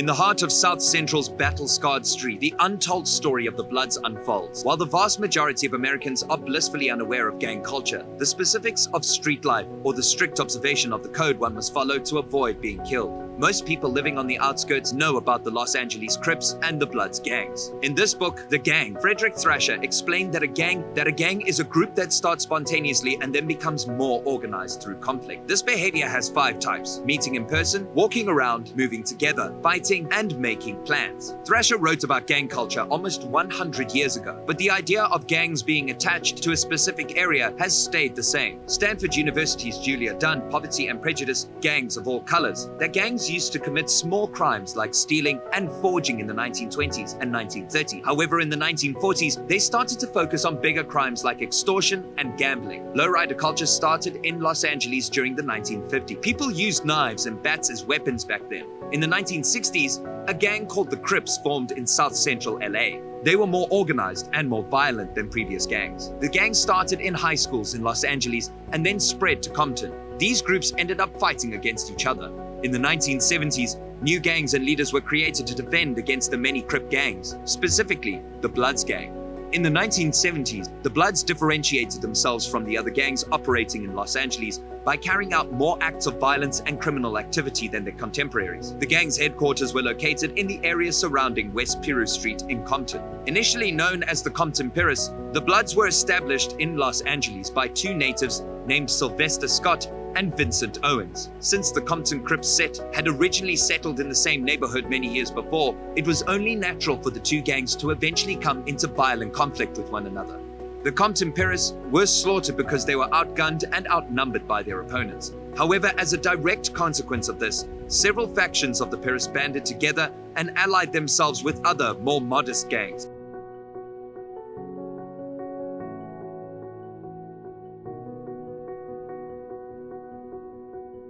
In the heart of South Central's battle-scarred street, the untold story of the Bloods unfolds. While the vast majority of Americans are blissfully unaware of gang culture, the specifics of street life, or the strict observation of the code one must follow to avoid being killed. Most people living on the outskirts know about the Los Angeles Crips and the Bloods gangs. In this book, The Gang, Frederick Thrasher explained that a gang is a group that starts spontaneously and then becomes more organized through conflict. This behavior has 5 types: meeting in person, walking around, moving together, fighting, and making plans. Thrasher wrote about gang culture almost 100 years ago, but the idea of gangs being attached to a specific area has stayed the same. Stanford University's Julia Dunn, Poverty and Prejudice, Gangs of All Colors. That gangs used to commit small crimes like stealing and forging in the 1920s and 1930s. However, in the 1940s, they started to focus on bigger crimes like extortion and gambling. Lowrider culture started in Los Angeles during the 1950s. People used knives and bats as weapons back then. In the 1960s, a gang called the Crips formed in South Central LA. They were more organized and more violent than previous gangs. The gang started in high schools in Los Angeles and then spread to Compton. These groups ended up fighting against each other. In the 1970s, new gangs and leaders were created to defend against the many Crip gangs, specifically the Bloods gang. In the 1970s, the Bloods differentiated themselves from the other gangs operating in Los Angeles by carrying out more acts of violence and criminal activity than their contemporaries. The gang's headquarters were located in the area surrounding West Piru Street in Compton. Initially known as the Compton Pirates, the Bloods were established in Los Angeles by 2 natives named Sylvester Scott and Vincent Owens. Since the Compton Crips set had originally settled in the same neighborhood many years before, it was only natural for the 2 gangs to eventually come into violent conflict with one another. The Compton Pirates were slaughtered because they were outgunned and outnumbered by their opponents. However, as a direct consequence of this, several factions of the Pirates banded together and allied themselves with other, more modest gangs.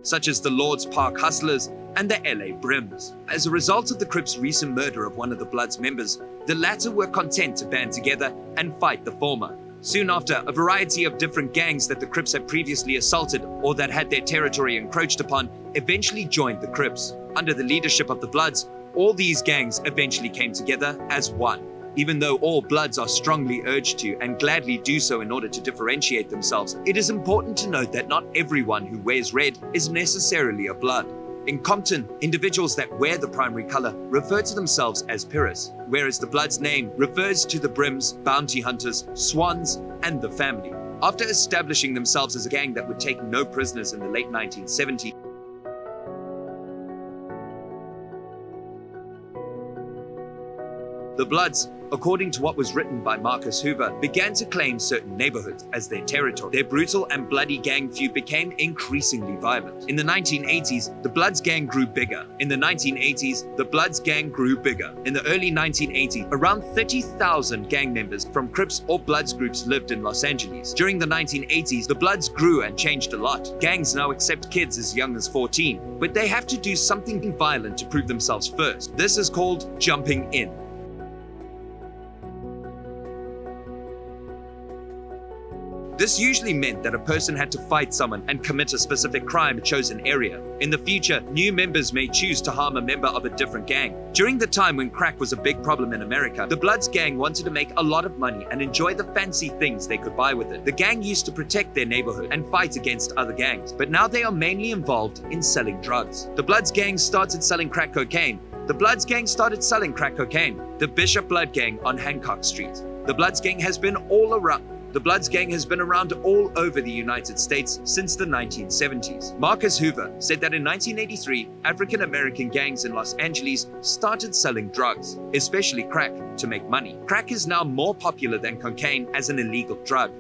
Such as the Lord's Park Hustlers and the LA Brims. As a result of the Crips' recent murder of one of the Bloods members, the latter were content to band together and fight the former. Soon after, a variety of different gangs that the Crips had previously assaulted or that had their territory encroached upon eventually joined the Crips. Under the leadership of the Bloods, all these gangs eventually came together as one. Even though all Bloods are strongly urged to and gladly do so in order to differentiate themselves, it is important to note that not everyone who wears red is necessarily a Blood. In Compton, individuals that wear the primary color refer to themselves as Pirates, whereas the Blood's name refers to the Brims, bounty hunters, swans, and the family. After establishing themselves as a gang that would take no prisoners in the late 1970s, the Bloods, according to what was written by Marcus Hoover, began to claim certain neighborhoods as their territory. Their brutal and bloody gang feud became increasingly violent. In the 1980s, the Bloods gang grew bigger. In the 1980s, the Bloods gang grew bigger. In the early 1980s, around 30,000 gang members from Crips or Bloods groups lived in Los Angeles. During the 1980s, the Bloods grew and changed a lot. Gangs now accept kids as young as 14, but they have to do something violent to prove themselves first. This is called jumping in. This usually meant that a person had to fight someone and commit a specific crime in a chosen area. In the future, new members may choose to harm a member of a different gang. During the time when crack was a big problem in America, the Bloods gang wanted to make a lot of money and enjoy the fancy things they could buy with it. The gang used to protect their neighborhood and fight against other gangs, but now they are mainly involved in selling drugs. The Bloods gang started selling crack cocaine. The Bloods gang started selling crack cocaine. The Bishop Blood gang on Hancock Street. The Bloods gang has been around all over the United States since the 1970s. Marcus Hoover said that in 1983, African American gangs in Los Angeles started selling drugs, especially crack, to make money. Crack is now more popular than cocaine as an illegal drug.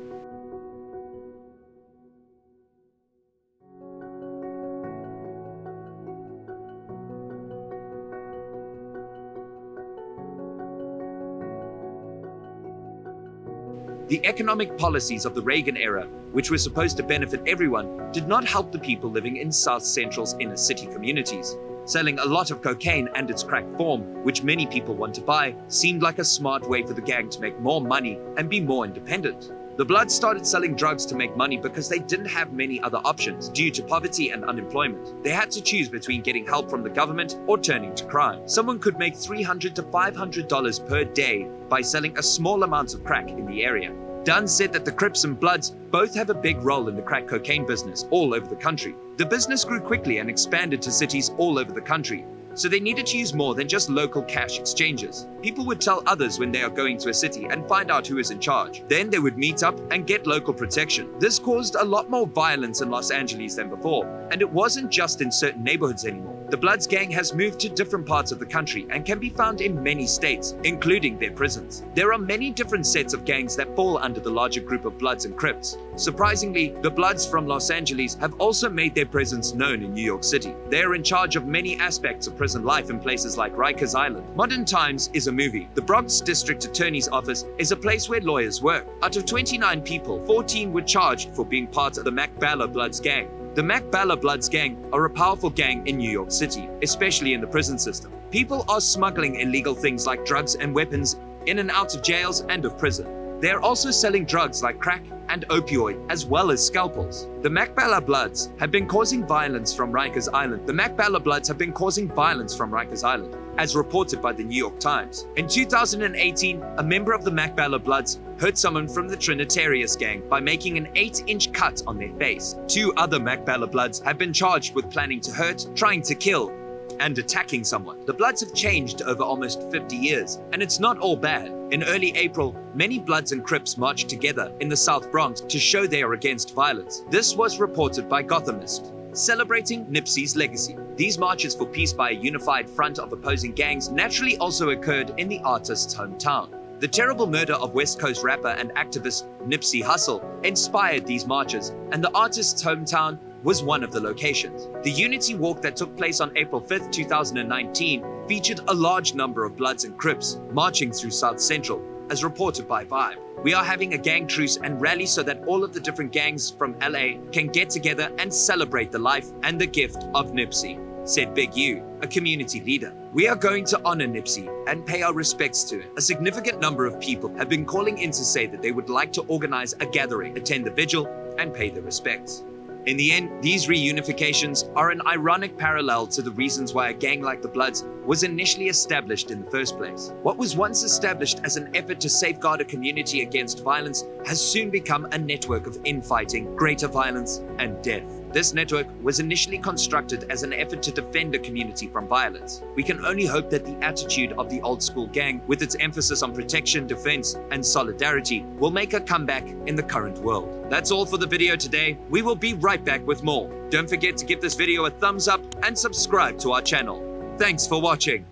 The economic policies of the Reagan era, which were supposed to benefit everyone, did not help the people living in South Central's inner city communities. Selling a lot of cocaine and its crack form, which many people want to buy, seemed like a smart way for the gang to make more money and be more independent. The Bloods started selling drugs to make money because they didn't have many other options due to poverty and unemployment. They had to choose between getting help from the government or turning to crime. Someone could make $300 to $500 per day by selling a small amount of crack in the area. Dunn said that the Crips and Bloods both have a big role in the crack cocaine business all over the country. The business grew quickly and expanded to cities all over the country, so they needed to use more than just local cash exchanges. People would tell others when they are going to a city and find out who is in charge. Then they would meet up and get local protection. This caused a lot more violence in Los Angeles than before, and it wasn't just in certain neighborhoods anymore. The Bloods gang has moved to different parts of the country and can be found in many states, including their prisons. There are many different sets of gangs that fall under the larger group of Bloods and Crips. Surprisingly, the Bloods from Los Angeles have also made their presence known in New York City. They are in charge of many aspects of prison life in places like Rikers Island. Modern Times is a movie. The Bronx District Attorney's Office is a place where lawyers work. Out of 29 people, 14 were charged for being part of the McBalla Bloods gang. The McBalla Bloods gang are a powerful gang in New York City, especially in the prison system. People are smuggling illegal things like drugs and weapons in and out of jails and of prison. They are also selling drugs like crack and opioid, as well as scalpels. The McBalla Bloods have been causing violence from Rikers Island. The McBalla Bloods have been causing violence from Rikers Island, as reported by the New York Times. In 2018, a member of the McBalla Bloods hurt someone from the Trinitarius gang by making an 8-inch cut on their face. 2 other McBalla Bloods have been charged with planning to hurt, trying to kill, and attacking someone. The Bloods have changed over almost 50 years, and it's not all bad. In early April, many Bloods and Crips marched together in the South Bronx to show they are against violence. This was reported by Gothamist, celebrating Nipsey's legacy. These marches for peace by a unified front of opposing gangs naturally also occurred in the artist's hometown. The terrible murder of West Coast rapper and activist Nipsey Hussle inspired these marches, and the artist's hometown was one of the locations. The Unity Walk that took place on April 5th, 2019 featured a large number of Bloods and Crips marching through South Central, as reported by Vibe. We are having a gang truce and rally so that all of the different gangs from LA can get together and celebrate the life and the gift of Nipsey, said Big U, a community leader. We are going to honor Nipsey and pay our respects to him. A significant number of people have been calling in to say that they would like to organize a gathering, attend the vigil, and pay their respects. In the end, these reunifications are an ironic parallel to the reasons why a gang like the Bloods was initially established in the first place. What was once established as an effort to safeguard a community against violence has soon become a network of infighting, greater violence, and death. This network was initially constructed as an effort to defend a community from violence. We can only hope that the attitude of the old school gang, with its emphasis on protection, defense, and solidarity, will make a comeback in the current world. That's all for the video today. We will be right back with more. Don't forget to give this video a thumbs up and subscribe to our channel. Thanks for watching.